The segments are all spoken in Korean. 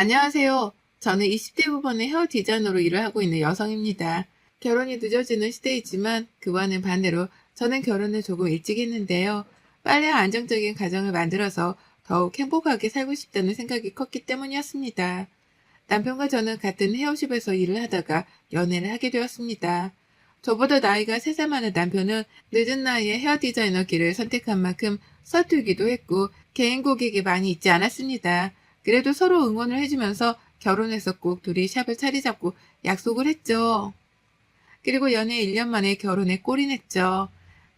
안녕하세요. 저는 20대 후반의 헤어 디자이너로 일을 하고 있는 여성입니다. 결혼이 늦어지는 시대이지만 그와는 반대로 저는 결혼을 조금 일찍 했는데요. 빨리 안정적인 가정을 만들어서 더욱 행복하게 살고 싶다는 생각이 컸기 때문이었습니다. 남편과 저는 같은 헤어샵에서 일을 하다가 연애를 하게 되었습니다. 저보다 나이가 3살 많은 남편은 늦은 나이에 헤어 디자이너 길을 선택한 만큼 서툴기도 했고 개인 고객이 많이 있지 않았습니다. 그래도 서로 응원을 해주면서 결혼해서 꼭 둘이 샵을 차리 잡고 약속을 했죠. 그리고 연애 1년 만에 결혼에 골인했죠.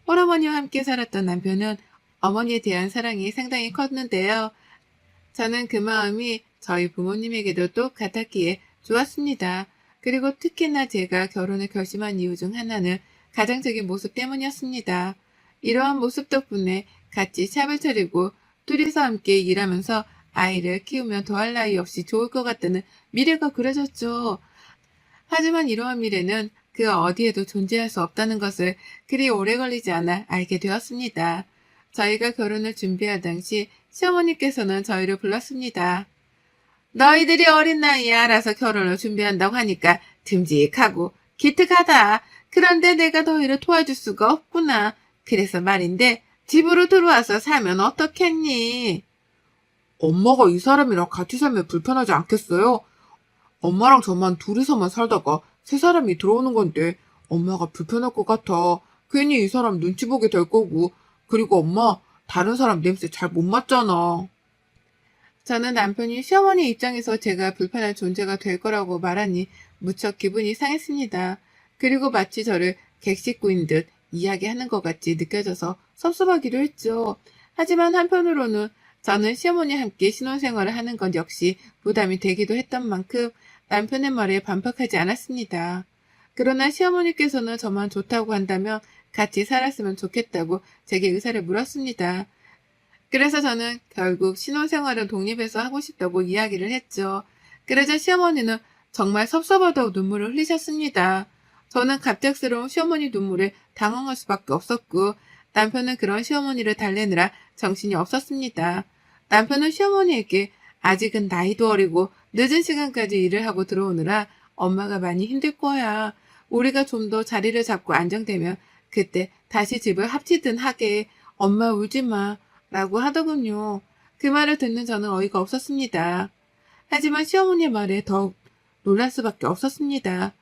홀어머니와 함께 살았던 남편은 어머니에 대한 사랑이 상당히 컸는데요. 저는 그 마음이 저희 부모님에게도 똑같았기에 좋았습니다. 그리고 특히나 제가 결혼을 결심한 이유 중 하나는 가장적인 모습 때문이었습니다. 이러한 모습 덕분에 같이 샵을 차리고 둘이서 함께 일하면서 아이를 키우면 더할 나위 없이 좋을 것 같다는 미래가 그려졌죠. 하지만 이러한 미래는 그 어디에도 존재할 수 없다는 것을 그리 오래 걸리지 않아 알게 되었습니다. 저희가 결혼을 준비할 당시 시어머니께서는 저희를 불렀습니다. 너희들이 어린 나이에 알아서 결혼을 준비한다고 하니까 듬직하고 기특하다. 그런데 내가 너희를 도와줄 수가 없구나. 그래서 말인데 집으로 들어와서 살면 어떻겠니? 엄마가 이 사람이랑 같이 살면 불편하지 않겠어요? 엄마랑 저만 둘이서만 살다가 세 사람이 들어오는 건데 엄마가 불편할 것 같아. 괜히 이 사람 눈치 보게 될 거고. 그리고 엄마, 다른 사람 냄새 잘 못 맡잖아. 저는 남편이 시어머니 입장에서 제가 불편한 존재가 될 거라고 말하니 무척 기분이 상했습니다. 그리고 마치 저를 객식구인 듯 이야기하는 것 같이 느껴져서 섭섭하기도 했죠. 하지만 한편으로는 저는 시어머니와 함께 신혼생활을 하는 건 역시 부담이 되기도 했던 만큼 남편의 말에 반박하지 않았습니다. 그러나 시어머니께서는 저만 좋다고 한다면 같이 살았으면 좋겠다고 제게 의사를 물었습니다. 그래서 저는 결국 신혼생활은 독립해서 하고 싶다고 이야기를 했죠. 그러자 시어머니는 정말 섭섭하다고 눈물을 흘리셨습니다. 저는 갑작스러운 시어머니 눈물에 당황할 수밖에 없었고 남편은 그런 시어머니를 달래느라 정신이 없었습니다. 남편은 시어머니에게 아직은 나이도 어리고 늦은 시간까지 일을 하고 들어오느라 엄마가 많이 힘들 거야. 우리가 좀 더 자리를 잡고 안정되면 그때 다시 집을 합치든 하게. 엄마 울지 마. 라고 하더군요. 그 말을 듣는 저는 어이가 없었습니다. 하지만 시어머니의 말에 더욱 놀랄 수밖에 없었습니다.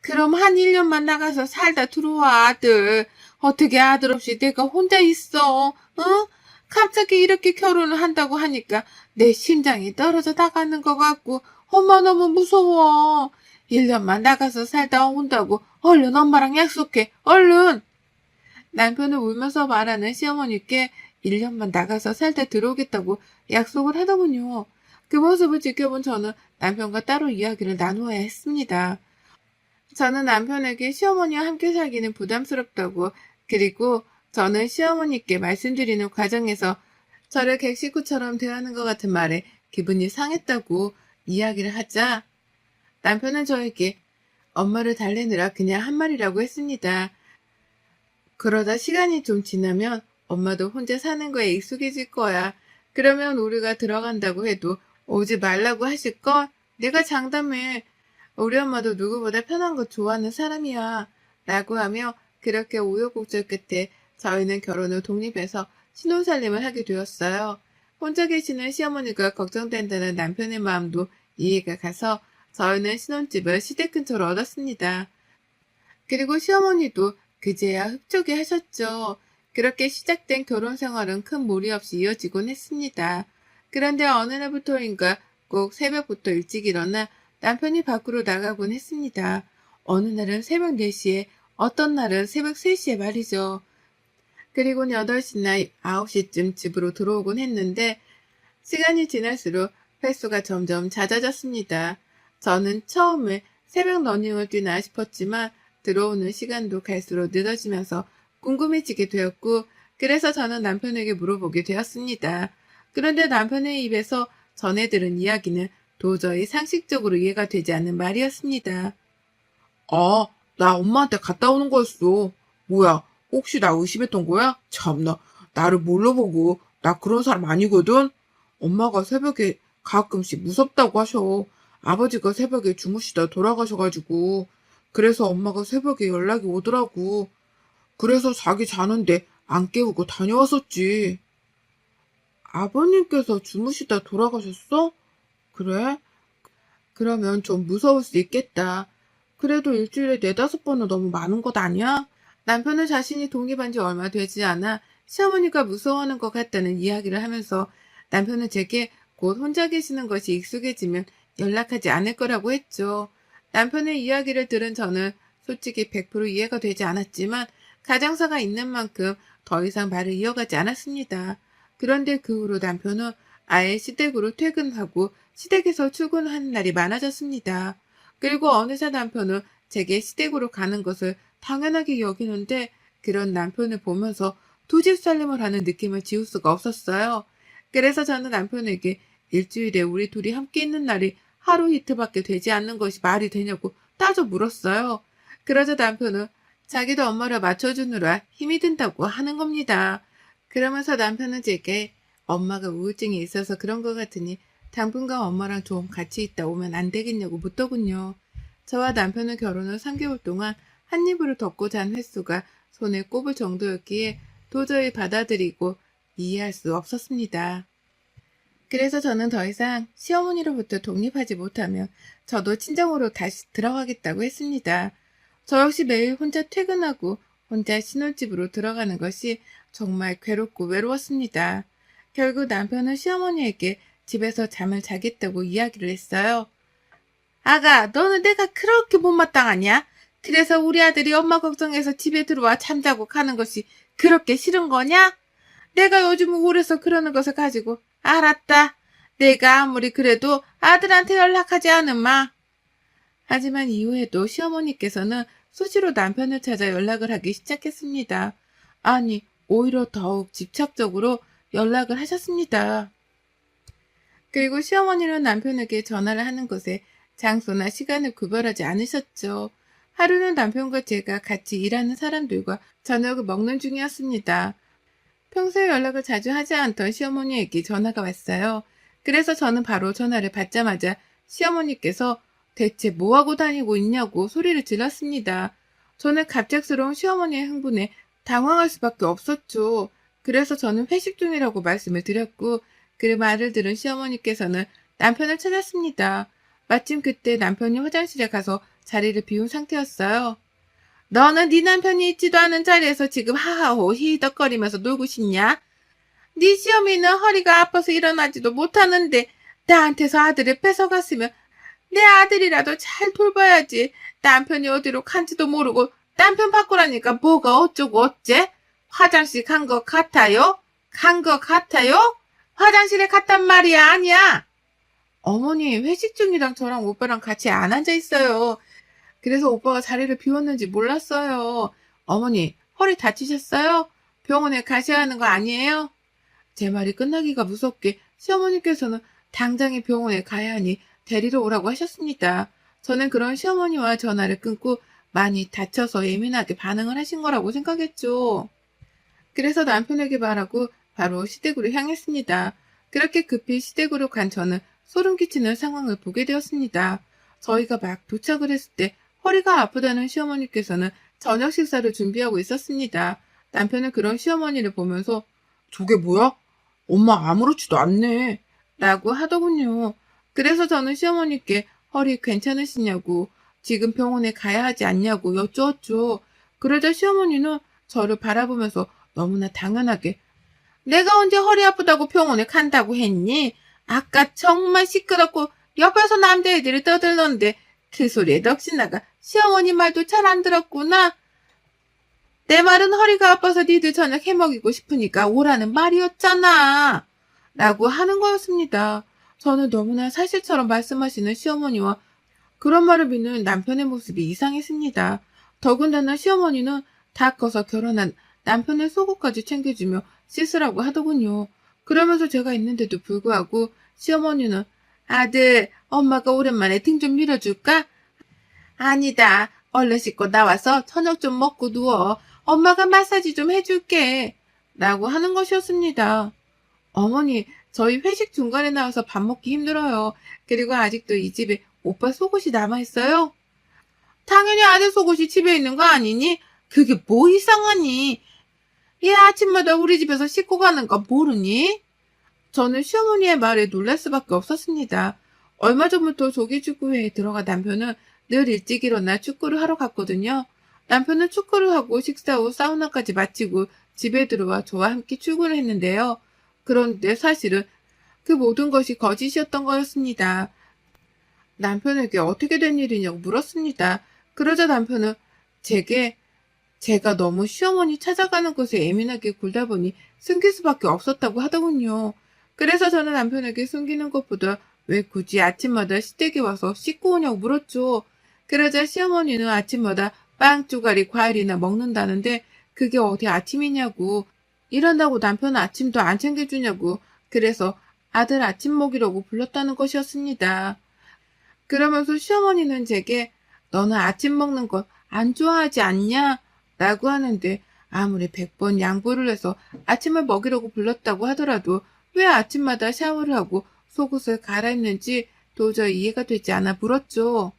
그럼 한 1년만 나가서 살다 들어와, 아들. 어떻게 아들 없이 내가 혼자 있어, 응? 갑자기 이렇게 결혼을 한다고 하니까 내 심장이 떨어져 나가는 것 같고 엄마 너무 무서워. 1년만 나가서 살다 온다고 얼른 엄마랑 약속해, 얼른. 남편을 울면서 말하는 시어머니께 1년만 나가서 살다 들어오겠다고 약속을 하더군요. 그 모습을 지켜본 저는 남편과 따로 이야기를 나누어야 했습니다. 저는 남편에게 시어머니와 함께 살기는 부담스럽다고, 그리고 저는 시어머니께 말씀드리는 과정에서 저를 객식구처럼 대하는 것 같은 말에 기분이 상했다고 이야기를 하자 남편은 저에게 엄마를 달래느라 그냥 한 말이라고 했습니다. 그러다 시간이 좀 지나면 엄마도 혼자 사는 거에 익숙해질 거야. 그러면 우리가 들어간다고 해도 오지 말라고 하실걸? 내가 장담해. 우리 엄마도 누구보다 편한 거 좋아하는 사람이야. 라고 하며 그렇게 우여곡절 끝에 저희는 결혼 후 독립해서 신혼살림을 하게 되었어요. 혼자 계시는 시어머니가 걱정된다는 남편의 마음도 이해가 가서 저희는 신혼집을 시댁 근처로 얻었습니다. 그리고 시어머니도 그제야 흡족해 하셨죠. 그렇게 시작된 결혼 생활은 큰 무리 없이 이어지곤 했습니다. 그런데 어느 날부터인가 꼭 새벽부터 일찍 일어나 남편이 밖으로 나가곤 했습니다. 어느 날은 새벽 4시에, 어떤 날은 새벽 3시에 말이죠. 그리고 8시나 9시쯤 집으로 들어오곤 했는데 시간이 지날수록 횟수가 점점 잦아졌습니다. 저는 처음에 새벽 러닝을 뛰나 싶었지만 들어오는 시간도 갈수록 늦어지면서 궁금해지게 되었고, 그래서 저는 남편에게 물어보게 되었습니다. 그런데 남편의 입에서 전해 들은 이야기는 도저히 상식적으로 이해가 되지 않는 말이었습니다. 아, 나 엄마한테 갔다 오는 거였어. 뭐야, 혹시 나 의심했던 거야? 참나, 나를 몰라보고 나 그런 사람 아니거든? 엄마가 새벽에 가끔씩 무섭다고 하셔. 아버지가 새벽에 주무시다 돌아가셔가지고. 그래서 엄마가 새벽에 연락이 오더라고. 그래서 자기 자는데 안 깨우고 다녀왔었지. 아버님께서 주무시다 돌아가셨어? 그래? 그러면 좀 무서울 수 있겠다. 그래도 일주일에 4~5번은 너무 많은 것 아니야? 남편은 자신이 독립한 지 얼마 되지 않아 시어머니가 무서워하는 것 같다는 이야기를 하면서 남편은 제게 곧 혼자 계시는 것이 익숙해지면 연락하지 않을 거라고 했죠. 남편의 이야기를 들은 저는 솔직히 100% 이해가 되지 않았지만 가정사가 있는 만큼 더 이상 말을 이어가지 않았습니다. 그런데 그 후로 남편은 아예 시댁으로 퇴근하고 시댁에서 출근하는 날이 많아졌습니다. 그리고 어느새 남편은 제게 시댁으로 가는 것을 당연하게 여기는데 그런 남편을 보면서 두 집 살림을 하는 느낌을 지울 수가 없었어요. 그래서 저는 남편에게 일주일에 우리 둘이 함께 있는 날이 하루 이틀밖에 되지 않는 것이 말이 되냐고 따져 물었어요. 그러자 남편은 자기도 엄마를 맞춰주느라 힘이 든다고 하는 겁니다. 그러면서 남편은 제게 엄마가 우울증이 있어서 그런 것 같으니 당분간 엄마랑 좀 같이 있다 오면 안 되겠냐고 묻더군요. 저와 남편은 결혼 후 3개월 동안 한 입으로 덮고 잔 횟수가 손에 꼽을 정도였기에 도저히 받아들이고 이해할 수 없었습니다. 그래서 저는 더 이상 시어머니로부터 독립하지 못하며 저도 친정으로 다시 들어가겠다고 했습니다. 저 역시 매일 혼자 퇴근하고 혼자 신혼집으로 들어가는 것이 정말 괴롭고 외로웠습니다. 결국 남편은 시어머니에게 집에서 잠을 자겠다고 이야기를 했어요. 아가, 너는 내가 그렇게 못마땅하냐? 그래서 우리 아들이 엄마 걱정해서 집에 들어와 잠자고 가는 것이 그렇게 싫은 거냐? 내가 요즘 우울해서 그러는 것을 가지고 알았다. 내가 아무리 그래도 아들한테 연락하지 않으마. 하지만 이후에도 시어머니께서는 수시로 남편을 찾아 연락을 하기 시작했습니다. 아니, 오히려 더욱 집착적으로 연락을 하셨습니다. 그리고 시어머니는 남편에게 전화를 하는 것에 장소나 시간을 구별하지 않으셨죠. 하루는 남편과 제가 같이 일하는 사람들과 저녁을 먹는 중이었습니다. 평소에 연락을 자주 하지 않던 시어머니에게 전화가 왔어요. 그래서 저는 바로 전화를 받자마자 시어머니께서 대체 뭐하고 다니고 있냐고 소리를 질렀습니다. 저는 갑작스러운 시어머니의 흥분에 당황할 수밖에 없었죠. 그래서 저는 회식 중이라고 말씀을 드렸고 그 말을 들은 시어머니께서는 남편을 찾았습니다. 마침 그때 남편이 화장실에 가서 자리를 비운 상태였어요. 너는 네 남편이 있지도 않은 자리에서 지금 하하호 히덕거리면서 놀고 싶냐? 네 시어미는 허리가 아파서 일어나지도 못하는데 나한테서 아들을 뺏어갔으면 내 아들이라도 잘 돌봐야지. 남편이 어디로 간지도 모르고 남편 바꾸라니까 뭐가 어쩌고 어째? 화장실 간 것 같아요? 간 것 같아요? 화장실에 갔단 말이 아니야. 어머니, 회식 중이랑 저랑 오빠랑 같이 안 앉아 있어요. 그래서 오빠가 자리를 비웠는지 몰랐어요. 어머니, 허리 다치셨어요? 병원에 가셔야 하는 거 아니에요? 제 말이 끝나기가 무섭게 시어머니께서는 당장에 병원에 가야 하니 데리러 오라고 하셨습니다. 저는 그런 시어머니와 전화를 끊고 많이 다쳐서 예민하게 반응을 하신 거라고 생각했죠. 그래서 남편에게 말하고 바로 시댁으로 향했습니다. 그렇게 급히 시댁으로 간 저는 소름 끼치는 상황을 보게 되었습니다. 저희가 막 도착을 했을 때 허리가 아프다는 시어머니께서는 저녁 식사를 준비하고 있었습니다. 남편은 그런 시어머니를 보면서 저게 뭐야? 엄마 아무렇지도 않네. 라고 하더군요. 그래서 저는 시어머니께 허리 괜찮으시냐고 지금 병원에 가야 하지 않냐고 여쭈었죠. 그러자 시어머니는 저를 바라보면서 너무나 당연하게 내가 언제 허리 아프다고 병원에 간다고 했니? 아까 정말 시끄럽고 옆에서 남자애들이 떠들던데 그 소리에 넋이나가 시어머니 말도 잘 안 들었구나. 내 말은 허리가 아파서 니들 저녁 해먹이고 싶으니까 오라는 말이었잖아. 라고 하는 거였습니다. 저는 너무나 사실처럼 말씀하시는 시어머니와 그런 말을 믿는 남편의 모습이 이상했습니다. 더군다나 시어머니는 다 커서 결혼한 남편의 속옷까지 챙겨주며 씻으라고 하더군요. 그러면서 제가 있는데도 불구하고 시어머니는 아들, 엄마가 오랜만에 등 좀 밀어줄까? 아니다. 얼른 씻고 나와서 저녁 좀 먹고 누워. 엄마가 마사지 좀 해줄게. 라고 하는 것이었습니다. 어머니, 저희 회식 중간에 나와서 밥 먹기 힘들어요. 그리고 아직도 이 집에 오빠 속옷이 남아있어요? 당연히 아들 속옷이 집에 있는 거 아니니? 그게 뭐 이상하니? 얘 아침마다 우리 집에서 씻고 가는 거 모르니? 저는 시어머니의 말에 놀랄 수밖에 없었습니다. 얼마 전부터 조기축구회에 들어가 남편은 늘 일찍 일어나 축구를 하러 갔거든요. 남편은 축구를 하고 식사 후 사우나까지 마치고 집에 들어와 저와 함께 출근을 했는데요. 그런데 사실은 그 모든 것이 거짓이었던 거였습니다. 남편에게 어떻게 된 일이냐고 물었습니다. 그러자 남편은 제가 너무 시어머니 찾아가는 곳에 예민하게 굴다 보니 숨길 수밖에 없었다고 하더군요. 그래서 저는 남편에게 숨기는 것보다 왜 굳이 아침마다 시댁에 와서 씻고 오냐고 물었죠. 그러자 시어머니는 아침마다 빵 쪼가리 과일이나 먹는다는데 그게 어디 아침이냐고, 일한다고 남편은 아침도 안 챙겨주냐고, 그래서 아들 아침 먹이려고 불렀다는 것이었습니다. 그러면서 시어머니는 제게 너는 아침 먹는 거 안 좋아하지 않냐? 라고 하는데 아무리 100번 양보를 해서 아침을 먹이려고 불렀다고 하더라도 왜 아침마다 샤워를 하고 속옷을 갈아입는지 도저히 이해가 되지 않아 물었죠.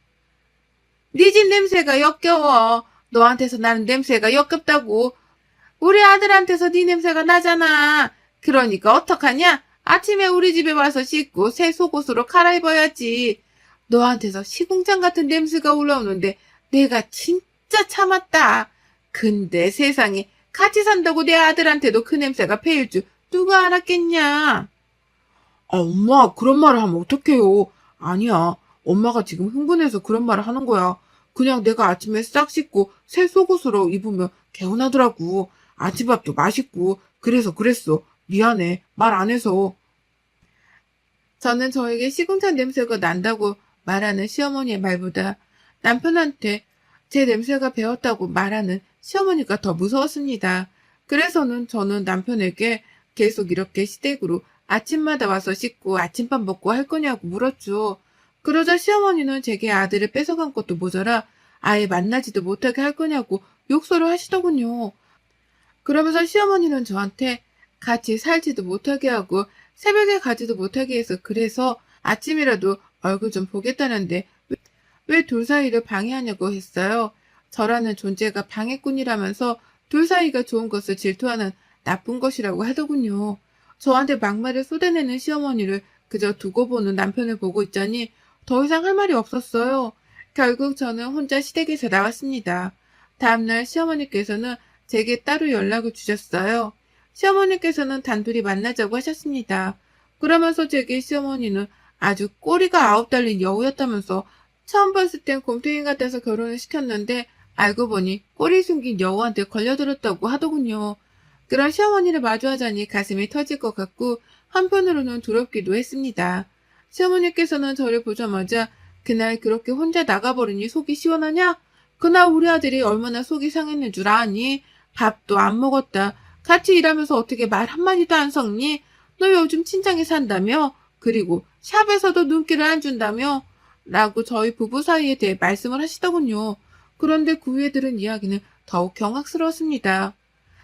네 집 냄새가 역겨워. 너한테서 나는 냄새가 역겹다고. 우리 아들한테서 네 냄새가 나잖아. 그러니까 어떡하냐? 아침에 우리 집에 와서 씻고 새 속옷으로 갈아입어야지. 너한테서 시궁창 같은 냄새가 올라오는데 내가 진짜 참았다. 근데 세상에 같이 산다고 내 아들한테도 그 냄새가 배일 줄 누가 알았겠냐? 엄마, 그런 말을 하면 어떡해요. 아니야. 엄마가 지금 흥분해서 그런 말을 하는 거야. 그냥 내가 아침에 싹 씻고 새 속옷으로 입으면 개운하더라고. 아침밥도 맛있고. 그래서 그랬어. 미안해. 말 안 해서. 저는 저에게 시궁창 냄새가 난다고 말하는 시어머니의 말보다 남편한테 제 냄새가 배었다고 말하는 시어머니가 더 무서웠습니다. 그래서는 저는 남편에게 계속 이렇게 시댁으로 아침마다 와서 씻고 아침밥 먹고 할 거냐고 물었죠. 그러자 시어머니는 제게 아들을 뺏어간 것도 모자라 아예 만나지도 못하게 할 거냐고 욕설을 하시더군요. 그러면서 시어머니는 저한테 같이 살지도 못하게 하고 새벽에 가지도 못하게 해서 그래서 아침이라도 얼굴 좀 보겠다는데 왜 둘 사이를 방해하냐고 했어요. 저라는 존재가 방해꾼이라면서 둘 사이가 좋은 것을 질투하는 나쁜 것이라고 하더군요. 저한테 막말을 쏟아내는 시어머니를 그저 두고 보는 남편을 보고 있자니 더 이상 할 말이 없었어요. 결국 저는 혼자 시댁에서 나왔습니다. 다음날 시어머니께서는 제게 따로 연락을 주셨어요. 시어머니께서는 단둘이 만나자고 하셨습니다. 그러면서 제게 시어머니는 아주 꼬리가 9 달린 여우였다면서 처음 봤을 땐 곰탱이 같아서 결혼을 시켰는데 알고 보니 꼬리 숨긴 여우한테 걸려들었다고 하더군요. 그런 시어머니를 마주하자니 가슴이 터질 것 같고 한편으로는 두렵기도 했습니다. 시어머니께서는 저를 보자마자 그날 그렇게 혼자 나가버리니 속이 시원하냐? 그날 우리 아들이 얼마나 속이 상했는 줄 아니? 밥도 안 먹었다. 같이 일하면서 어떻게 말 한마디도 안 섞니? 너 요즘 친정에 산다며? 그리고 샵에서도 눈길을 안 준다며? 라고 저희 부부 사이에 대해 말씀을 하시더군요. 그런데 그 후에 들은 이야기는 더욱 경악스러웠습니다.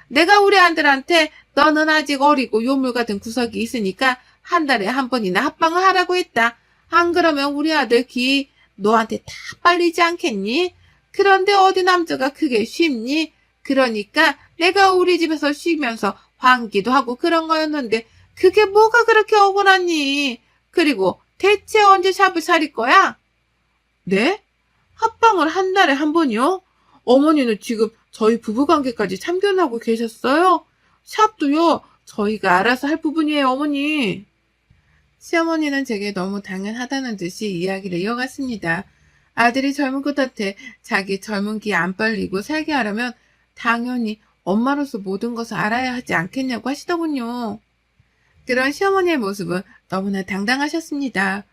내가 우리 아들한테 너는 아직 어리고 요물 같은 구석이 있으니까 한 달에 한 번이나 합방을 하라고 했다. 안 그러면 우리 아들 기 너한테 다 빨리지 않겠니? 그런데 어디 남자가 그게 쉽니? 그러니까 내가 우리 집에서 쉬면서 환기도 하고 그런 거였는데 그게 뭐가 그렇게 억울하니? 그리고 대체 언제 샵을 차릴 거야? 네? 합방을 한 달에 한 번이요? 어머니는 지금 저희 부부관계까지 참견하고 계셨어요? 샵도요, 저희가 알아서 할 부분이에요, 어머니. 시어머니는 제게 너무 당연하다는 듯이 이야기를 이어갔습니다. 아들이 젊은 끝한테 자기 젊은 기 안 빨리고 살게 하려면 당연히 엄마로서 모든 것을 알아야 하지 않겠냐고 하시더군요. 그런 시어머니의 모습은 너무나 당당하셨습니다.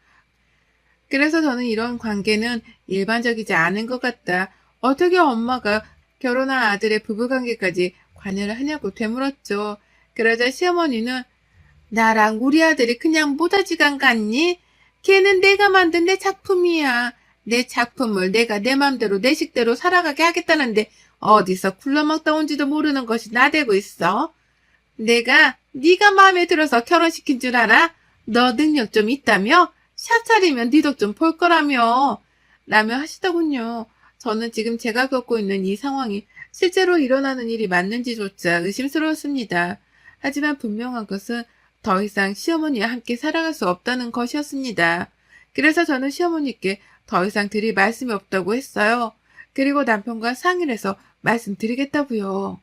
그래서 저는 이런 관계는 일반적이지 않은 것 같다. 어떻게 엄마가 결혼한 아들의 부부관계까지 관여를 하냐고 되물었죠. 그러자 시어머니는 나랑 우리 아들이 그냥 모다지간 같니? 걔는 내가 만든 내 작품이야. 내 작품을 내가 내 맘대로 내 식대로 살아가게 하겠다는데 어디서 굴러먹다 온지도 모르는 것이 나대고 있어. 내가 네가 마음에 들어서 결혼시킨 줄 알아? 너 능력 좀 있다며? 샵 차리면 네 덕 좀 볼 거라며. 라며 하시더군요. 저는 지금 제가 겪고 있는 이 상황이 실제로 일어나는 일이 맞는지조차 의심스러웠습니다. 하지만 분명한 것은 더 이상 시어머니와 함께 살아갈 수 없다는 것이었습니다. 그래서 저는 시어머니께 더 이상 드릴 말씀이 없다고 했어요. 그리고 남편과 상의를 해서 말씀드리겠다고요.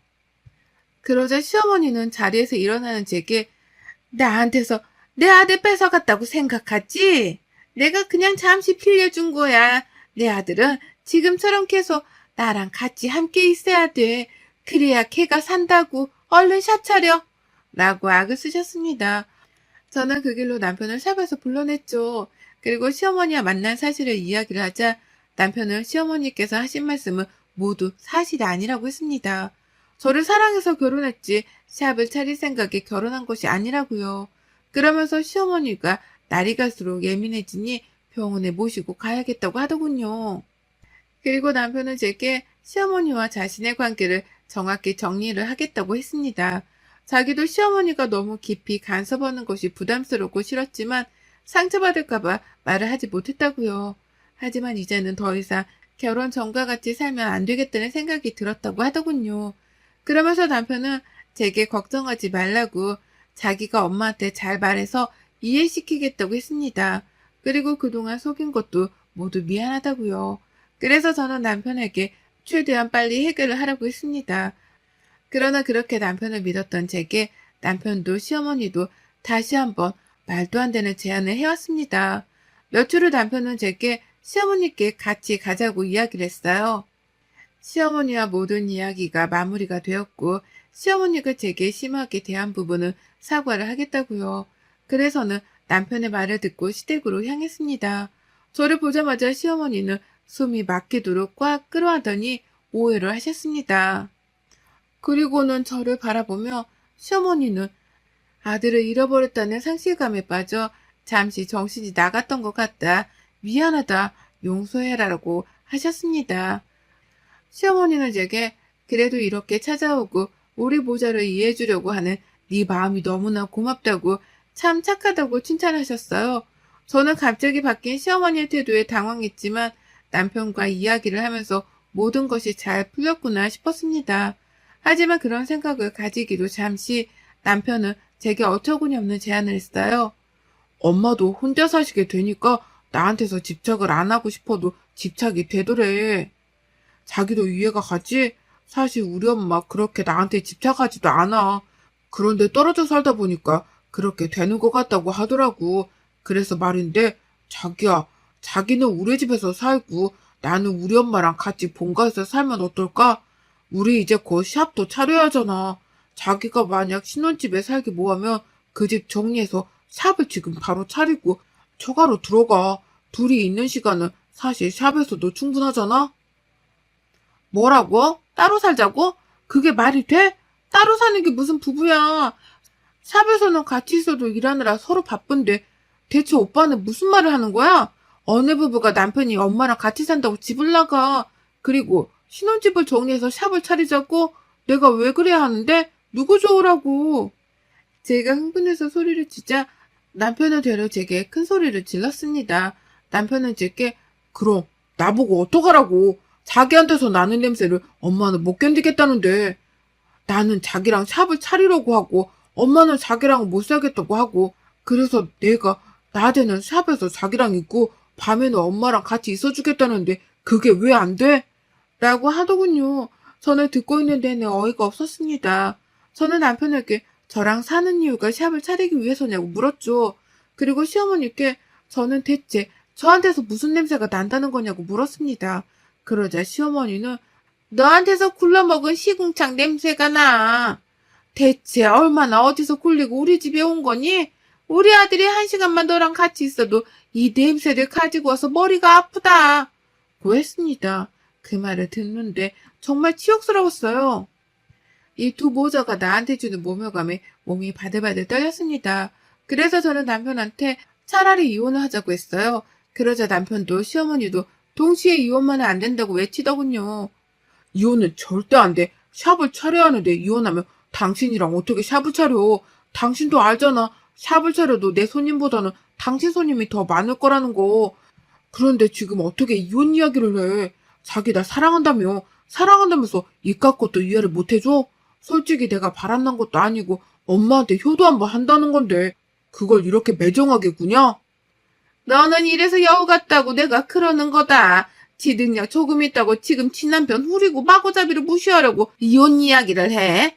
그러자 시어머니는 자리에서 일어나는 제게 나한테서 내 아들 뺏어갔다고 생각하지? 내가 그냥 잠시 빌려준 거야. 내 아들은 지금처럼 계속 나랑 같이 함께 있어야 돼. 그래야 걔가 산다고. 얼른 샵 차려. 라고 악을 쓰셨습니다. 저는 그 길로 남편을 샵에서 불러냈죠. 그리고 시어머니와 만난 사실을 이야기를 하자 남편은 시어머니께서 하신 말씀은 모두 사실이 아니라고 했습니다. 저를 사랑해서 결혼했지 샵을 차릴 생각에 결혼한 것이 아니라고요. 그러면서 시어머니가 날이 갈수록 예민해지니 병원에 모시고 가야겠다고 하더군요. 그리고 남편은 제게 시어머니와 자신의 관계를 정확히 정리를 하겠다고 했습니다. 자기도 시어머니가 너무 깊이 간섭하는 것이 부담스럽고 싫었지만 상처받을까봐 말을 하지 못했다고요. 하지만 이제는 더 이상 결혼 전과 같이 살면 안 되겠다는 생각이 들었다고 하더군요. 그러면서 남편은 제게 걱정하지 말라고 자기가 엄마한테 잘 말해서 이해시키겠다고 했습니다. 그리고 그동안 속인 것도 모두 미안하다고요. 그래서 저는 남편에게 최대한 빨리 해결을 하라고 했습니다. 그러나 그렇게 남편을 믿었던 제게 남편도 시어머니도 다시 한번 말도 안 되는 제안을 해왔습니다. 며칠 후 남편은 제게 시어머니께 같이 가자고 이야기를 했어요. 시어머니와 모든 이야기가 마무리가 되었고 시어머니가 제게 심하게 대한 부분은 사과를 하겠다고요. 그래서는 남편의 말을 듣고 시댁으로 향했습니다. 저를 보자마자 시어머니는 숨이 막히도록 꽉 끌어안더니 오해를 하셨습니다. 그리고는 저를 바라보며 시어머니는 아들을 잃어버렸다는 상실감에 빠져 잠시 정신이 나갔던 것 같다. 미안하다. 용서해라라고 하셨습니다. 시어머니는 제게 그래도 이렇게 찾아오고 우리 모자를 이해해주려고 하는 네 마음이 너무나 고맙다고 참 착하다고 칭찬하셨어요. 저는 갑자기 바뀐 시어머니의 태도에 당황했지만 남편과 이야기를 하면서 모든 것이 잘 풀렸구나 싶었습니다. 하지만 그런 생각을 가지기도 잠시 남편은 제게 어처구니 없는 제안을 했어요. 엄마도 혼자 사시게 되니까 나한테서 집착을 안 하고 싶어도 집착이 되더래. 자기도 이해가 가지? 사실 우리 엄마 그렇게 나한테 집착하지도 않아. 그런데 떨어져 살다 보니까 그렇게 되는 것 같다고 하더라고. 그래서 말인데 자기야, 자기는 우리 집에서 살고 나는 우리 엄마랑 같이 본가에서 살면 어떨까? 우리 이제 곧 샵도 차려야 하잖아. 자기가 만약 신혼집에 살기 뭐하면 그 집 정리해서 샵을 지금 바로 차리고 처가로 들어가. 둘이 있는 시간은 사실 샵에서도 충분하잖아? 뭐라고? 따로 살자고? 그게 말이 돼? 따로 사는 게 무슨 부부야. 샵에서는 같이 있어도 일하느라 서로 바쁜데 대체 오빠는 무슨 말을 하는 거야? 어느 부부가 남편이 엄마랑 같이 산다고 집을 나가. 그리고 신혼집을 정리해서 샵을 차리자고? 내가 왜 그래야 하는데? 누구 좋으라고? 제가 흥분해서 소리를 치자 남편을 데려 제게 큰 소리를 질렀습니다. 남편은 제게 그럼 나보고 어떡하라고. 자기한테서 나는 냄새를 엄마는 못 견디겠다는데. 나는 자기랑 샵을 차리려고 하고 엄마는 자기랑 못 살겠다고 하고 그래서 내가 낮에는 샵에서 자기랑 있고 밤에는 엄마랑 같이 있어주겠다는데 그게 왜 안 돼? 라고 하더군요. 저는 듣고 있는 내내 어이가 없었습니다. 저는 남편에게 저랑 사는 이유가 샵을 차리기 위해서냐고 물었죠. 그리고 시어머니께 저는 대체 저한테서 무슨 냄새가 난다는 거냐고 물었습니다. 그러자 시어머니는 너한테서 굴러먹은 시궁창 냄새가 나. 대체 얼마나 어디서 굴리고 우리 집에 온 거니? 우리 아들이 1시간만 너랑 같이 있어도 이 냄새를 가지고 와서 머리가 아프다. 고 했습니다. 그 말을 듣는데 정말 치욕스러웠어요. 이 두 모자가 나한테 주는 모멸감에 몸이 바들바들 떨렸습니다. 그래서 저는 남편한테 차라리 이혼을 하자고 했어요. 그러자 남편도 시어머니도 동시에 이혼만 안 된다고 외치더군요. 이혼은 절대 안 돼. 샵을 차려야 하는데 이혼하면 당신이랑 어떻게 샵을 차려. 당신도 알잖아. 샵을 차려도 내 손님보다는 당신 손님이 더 많을 거라는 거. 그런데 지금 어떻게 이혼 이야기를 해? 자기 나 사랑한다며. 사랑한다면서 입 깎고도 이해를 못 해줘? 솔직히 내가 바람난 것도 아니고 엄마한테 효도 한번 한다는 건데 그걸 이렇게 매정하게 구냐? 너는 이래서 여우 같다고 내가 그러는 거다. 지 능력 조금 있다고 지금 친남편 후리고 마구잡이로 무시하려고 이혼 이야기를 해?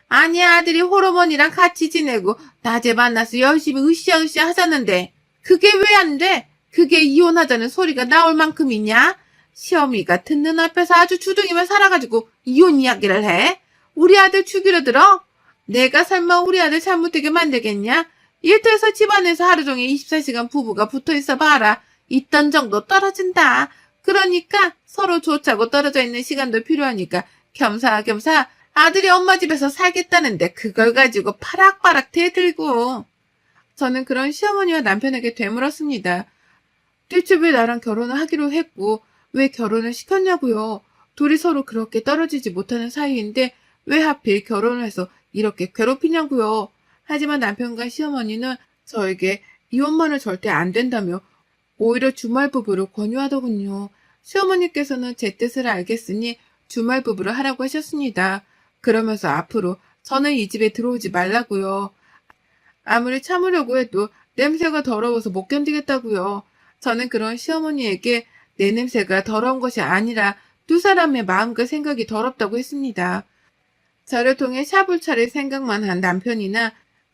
아니 아들이 호르몬이랑 같이 지내고 낮에 만나서 열심히 으쌰으쌰 하자는데 그게 왜 안 돼? 그게 이혼하자는 소리가 나올 만큼이냐? 시어미가 듣는 앞에서 아주 주둥이만 살아가지고 이혼 이야기를 해? 우리 아들 죽이려 들어? 내가 설마 우리 아들 잘못되게 만들겠냐? 일터에서 집안에서 하루 종일 24시간 부부가 붙어있어 봐라. 있던 정도 떨어진다. 그러니까 서로 좋자고 떨어져 있는 시간도 필요하니까 겸사겸사 아들이 엄마 집에서 살겠다는데 그걸 가지고 파락파락 대들고. 저는 그런 시어머니와 남편에게 되물었습니다. 대체 왜 나랑 결혼을 하기로 했고 왜 결혼을 시켰냐고요. 둘이 서로 그렇게 떨어지지 못하는 사이인데 왜 하필 결혼을 해서 이렇게 괴롭히냐고요. 하지만 남편과 시어머니는 저에게 이혼만은 절대 안 된다며 오히려 주말 부부를 권유하더군요. 시어머니께서는 제 뜻을 알겠으니 주말 부부를 하라고 하셨습니다. 그러면서 앞으로 저는 이 집에 들어오지 말라고요. 아무리 참으려고 해도 냄새가 더러워서 못 견디겠다고요. 저는 그런 시어머니에게 내 냄새가 더러운 것이 아니라 두 사람의 마음과 생각이 더럽다고 했습니다. 저를 통해 샵을 차릴 생각만 한 남편이나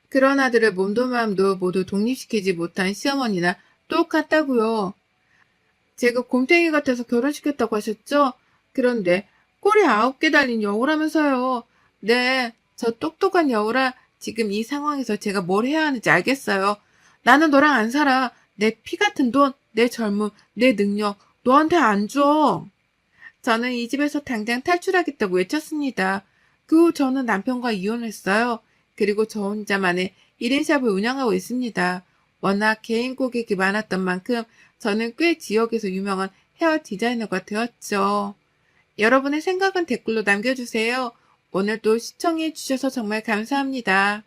그런 아들의 몸도 마음도 모두 독립시키지 못한 시어머니나 똑같다고요. 제가 곰탱이 같아서 결혼시켰다고 하셨죠? 그런데 꼬리 9개 달린 여우라면서요. 네, 저 똑똑한 여우라 지금 이 상황에서 제가 뭘 해야 하는지 알겠어요. 나는 너랑 안 살아. 내 피 같은 돈, 내 젊음, 내 능력 너한테 안 줘. 저는 이 집에서 당장 탈출하겠다고 외쳤습니다. 그 후 저는 남편과 이혼했어요. 그리고 저 혼자만의 1인샵을 운영하고 있습니다. 워낙 개인 고객이 많았던 만큼 저는 꽤 지역에서 유명한 헤어 디자이너가 되었죠. 여러분의 생각은 댓글로 남겨주세요. 오늘도 시청해주셔서 정말 감사합니다.